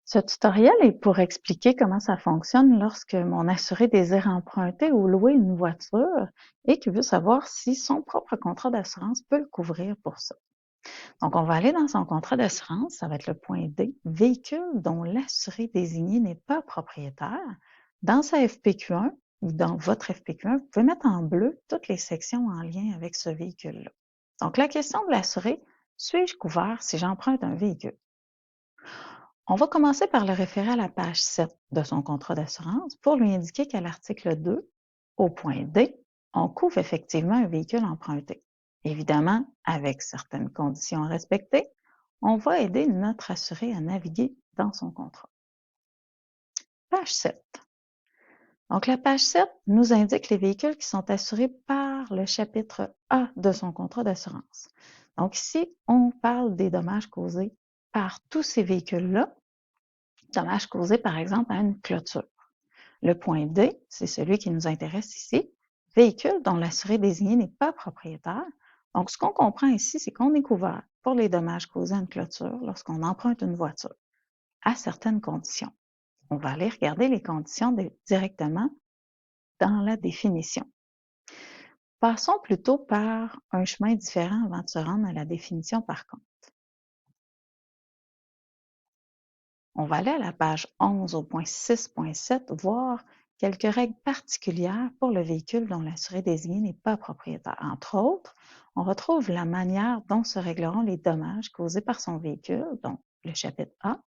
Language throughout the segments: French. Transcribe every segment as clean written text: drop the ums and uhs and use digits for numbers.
Ce tutoriel est pour expliquer comment ça fonctionne lorsque mon assuré désire emprunter ou louer une voiture et qu'il veut savoir si son propre contrat d'assurance peut le couvrir pour ça. Donc, on va aller dans son contrat d'assurance, ça va être le point D, véhicule dont l'assuré désigné n'est pas propriétaire. Dans sa FPQ1 ou dans votre FPQ1, vous pouvez mettre en bleu toutes les sections en lien avec ce véhicule-là. Donc, la question de l'assuré, suis-je couvert si j'emprunte un véhicule? On va commencer par le référer à la page 7 de son contrat d'assurance pour lui indiquer qu'à l'article 2, au point D, on couvre effectivement un véhicule emprunté. Évidemment, avec certaines conditions à respecter, on va aider notre assuré à naviguer dans son contrat. Page 7. Donc, la page 7 nous indique les véhicules qui sont assurés par le chapitre A de son contrat d'assurance. Donc, ici, on parle des dommages causés par tous ces véhicules-là, dommages causés par exemple à une clôture. Le point D, c'est celui qui nous intéresse ici, véhicule dont l'assuré désigné n'est pas propriétaire. Donc, ce qu'on comprend ici, c'est qu'on est couvert pour les dommages causés à une clôture lorsqu'on emprunte une voiture, à certaines conditions. On va aller regarder les conditions directement dans la définition. Passons plutôt par un chemin différent avant de se rendre à la définition par contre. On va aller à la page 11 au point 6.7 voir quelques règles particulières pour le véhicule dont l'assuré désigné n'est pas propriétaire. Entre autres, on retrouve la manière dont se régleront les dommages causés par son véhicule, donc le chapitre A,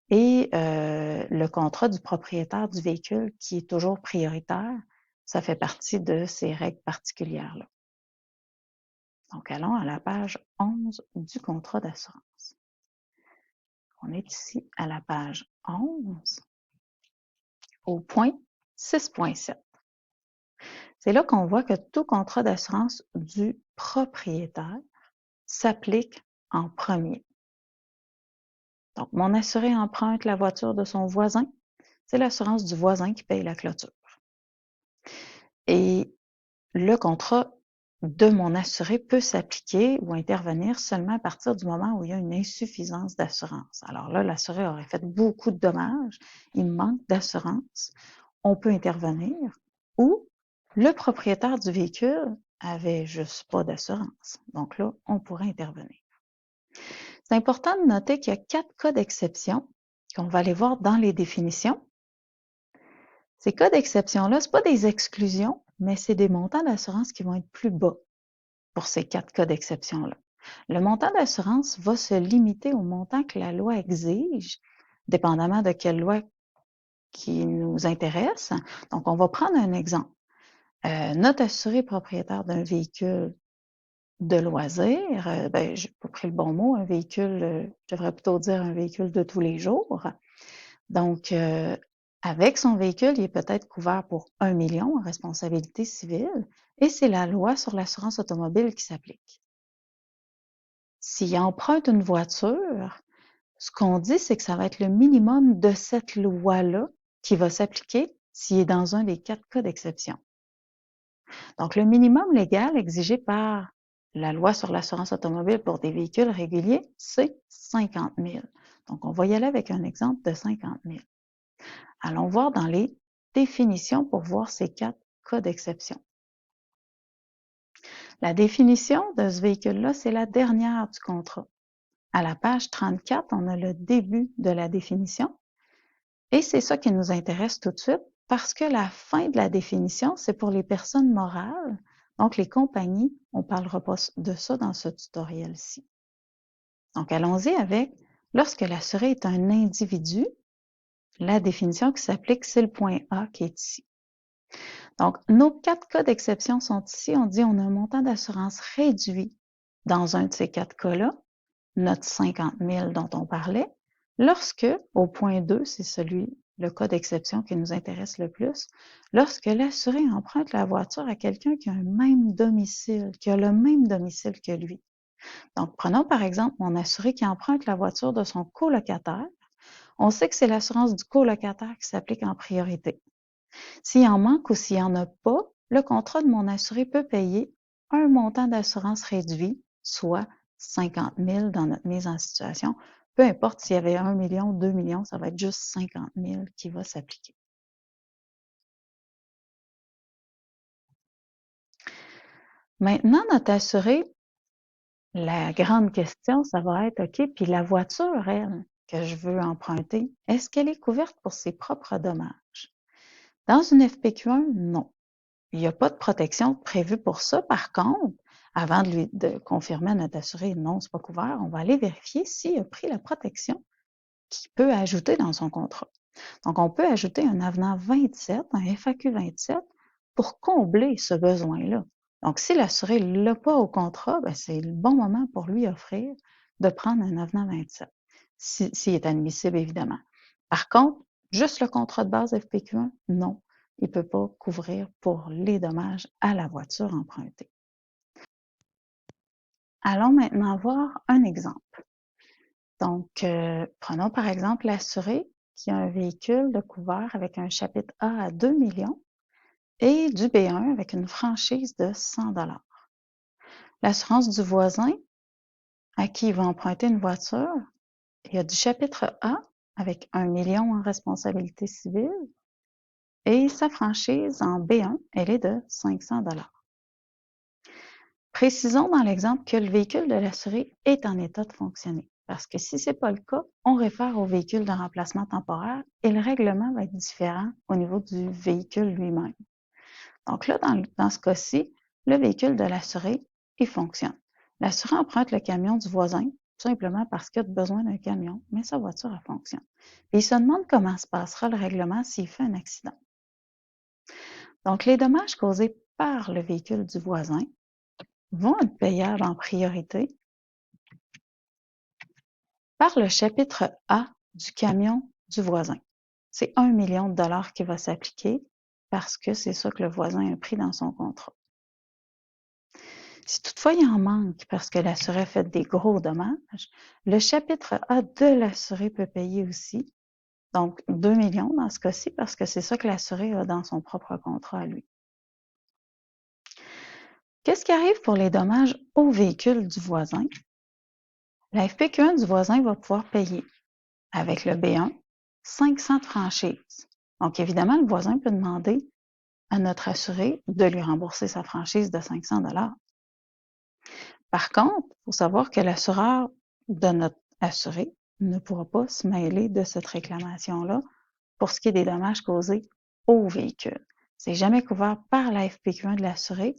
et le contrat du propriétaire du véhicule qui est toujours prioritaire. Ça fait partie de ces règles particulières-là. Donc, allons à la page 11 du contrat d'assurance. On est ici à la page 11, au point 6.7. C'est là qu'on voit que tout contrat d'assurance du propriétaire s'applique en premier. Donc, mon assuré emprunte la voiture de son voisin, c'est l'assurance du voisin qui paye la clôture. Et le contrat de mon assuré peut s'appliquer ou intervenir seulement à partir du moment où il y a une insuffisance d'assurance. Alors là, l'assuré aurait fait beaucoup de dommages, il manque d'assurance, on peut intervenir, ou le propriétaire du véhicule avait juste pas d'assurance. Donc là, on pourrait intervenir. C'est important de noter qu'il y a 4 cas d'exception qu'on va aller voir dans les définitions. Ces cas d'exception-là, ce pas des exclusions, mais c'est des montants d'assurance qui vont être plus bas pour ces 4 cas d'exception-là. Le montant d'assurance va se limiter au montant que la loi exige, dépendamment de quelle loi qui nous intéresse. Donc, on va prendre un exemple. Notre assuré propriétaire d'un véhicule de loisir, j'ai pas pris le bon mot, un véhicule, je devrais plutôt dire un véhicule de tous les jours. Donc, avec son véhicule, il est peut-être couvert pour 1 million en responsabilité civile et c'est la loi sur l'assurance automobile qui s'applique. S'il emprunte une voiture, ce qu'on dit, c'est que ça va être le minimum de cette loi-là qui va s'appliquer s'il est dans un des 4 cas d'exception. Donc, le minimum légal exigé par la loi sur l'assurance automobile pour des véhicules réguliers, c'est 50 000. Donc, on va y aller avec un exemple de 50 000. Allons voir dans les définitions pour voir ces 4 cas d'exception. La définition de ce véhicule-là, c'est la dernière du contrat. À la page 34, on a le début de la définition. Et c'est ça qui nous intéresse tout de suite parce que la fin de la définition, c'est pour les personnes morales. Donc, les compagnies, on ne parlera pas de ça dans ce tutoriel-ci. Donc, allons-y avec lorsque l'assuré est un individu, la définition qui s'applique, c'est le point A qui est ici. Donc, nos 4 cas d'exception sont ici. On dit on a un montant d'assurance réduit dans un de ces 4 cas-là, notre 50 000 dont on parlait, lorsque, au point 2, c'est le cas d'exception qui nous intéresse le plus, lorsque l'assuré emprunte la voiture à quelqu'un qui a un même domicile, qui a le même domicile que lui. Donc, prenons par exemple mon assuré qui emprunte la voiture de son colocataire. On sait que c'est l'assurance du colocataire qui s'applique en priorité. S'il en manque ou s'il n'y en a pas, le contrat de mon assuré peut payer un montant d'assurance réduit, soit 50 000 dans notre mise en situation, peu importe s'il y avait 1 million, 2 millions, ça va être juste 50 000 qui va s'appliquer. Maintenant, notre assuré, la grande question, ça va être, OK, puis la voiture, elle, que je veux emprunter, est-ce qu'elle est couverte pour ses propres dommages? Dans une FPQ1, non. Il n'y a pas de protection prévue pour ça. Par contre, avant de confirmer à notre assuré non, c'est pas couvert, on va aller vérifier s'il a pris la protection qu'il peut ajouter dans son contrat. Donc, on peut ajouter un avenant 27, un FAQ 27, pour combler ce besoin-là. Donc, si l'assuré ne l'a pas au contrat, ben, c'est le bon moment pour lui offrir de prendre un avenant 27, s'il est admissible, évidemment. Par contre, juste le contrat de base FPQ1, non, il ne peut pas couvrir pour les dommages à la voiture empruntée. Allons maintenant voir un exemple. Donc, prenons par exemple l'assuré qui a un véhicule de couvert avec un chapitre A à 2 millions et du B1 avec une franchise de 100 $. L'assurance du voisin à qui il va emprunter une voiture, il y a du chapitre A avec 1 million en responsabilité civile et sa franchise en B1, elle est de 500 $. Précisons dans l'exemple que le véhicule de l'assuré est en état de fonctionner. Parce que si ce n'est pas le cas, on réfère au véhicule de remplacement temporaire et le règlement va être différent au niveau du véhicule lui-même. Donc là, dans ce cas-ci, le véhicule de l'assuré, il fonctionne. L'assuré emprunte le camion du voisin, tout simplement parce qu'il a besoin d'un camion, mais sa voiture, elle fonctionne. Et il se demande comment se passera le règlement s'il fait un accident. Donc, les dommages causés par le véhicule du voisin vont être payables en priorité par le chapitre A du camion du voisin. C'est 1 million de dollars qui va s'appliquer parce que c'est ça que le voisin a pris dans son contrat. Si toutefois il en manque parce que l'assuré a fait des gros dommages, le chapitre A de l'assuré peut payer aussi, donc 2 millions dans ce cas-ci parce que c'est ça que l'assuré a dans son propre contrat à lui. Qu'est-ce qui arrive pour les dommages au véhicule du voisin? La FPQ1 du voisin va pouvoir payer avec le B1 500 de franchise. Donc évidemment, le voisin peut demander à notre assuré de lui rembourser sa franchise de 500 $. Par contre, il faut savoir que l'assureur de notre assuré ne pourra pas se mêler de cette réclamation-là pour ce qui est des dommages causés au véhicule. C'est jamais couvert par la FPQ1 de l'assuré,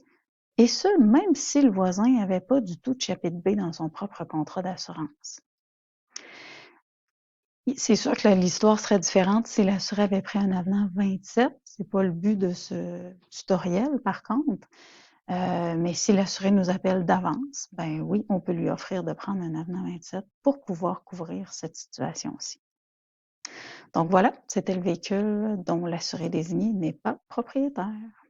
et ce, même si le voisin n'avait pas du tout de chapitre B dans son propre contrat d'assurance. C'est sûr que l'histoire serait différente si l'assuré avait pris un avenant 27. C'est pas le but de ce tutoriel, par contre. Mais si l'assuré nous appelle d'avance, ben oui, on peut lui offrir de prendre un avenant 27 pour pouvoir couvrir cette situation-ci. Donc voilà, c'était le véhicule dont l'assuré désigné n'est pas propriétaire.